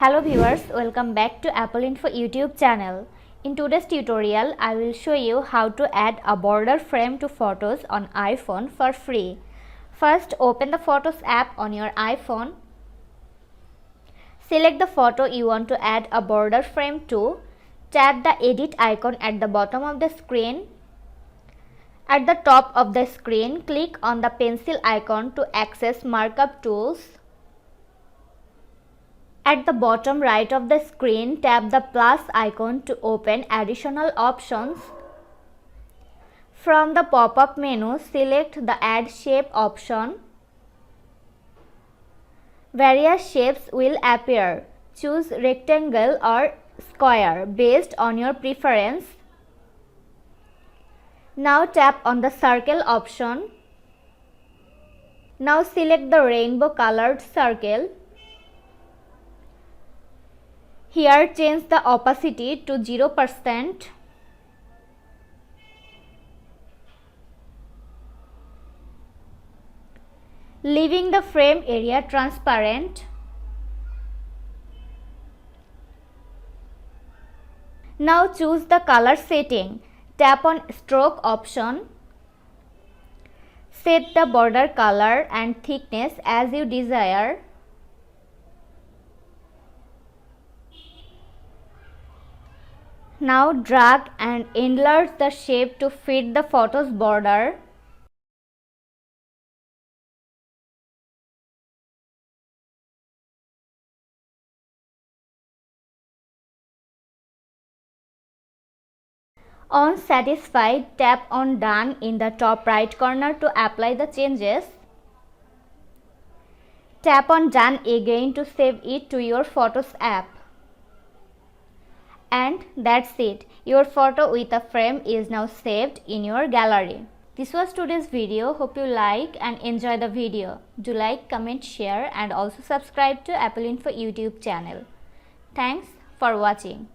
Hello viewers, welcome back to Apple Info YouTube channel. In today's tutorial, I will show you how to add a border frame to photos on iPhone for free. First, open the Photos app on your iPhone. Select the photo you want to add a border frame to. Tap the edit icon at the bottom of the screen. At the top of the screen, click on the pencil icon to access markup tools. At the bottom right of the screen, tap the plus icon to open additional options. From the pop-up menu, select the Add Shape option. Various shapes will appear. Choose rectangle or square based on your preference. Now tap on the circle option. Now select the rainbow colored circle. Here change the opacity to 0%. Leaving the frame area transparent. Now choose the color setting. Tap on stroke option. Set the border color and thickness as you desire. Now drag and enlarge the shape to fit the photo's border. Once satisfied, tap on Done in the top right corner to apply the changes. Tap on Done again to save it to your Photos app. And that's it. Your photo with a frame is now saved in your gallery. This was today's video. Hope you like and enjoy the video. Do like, comment, share and also subscribe to Apple Info YouTube channel. Thanks for watching.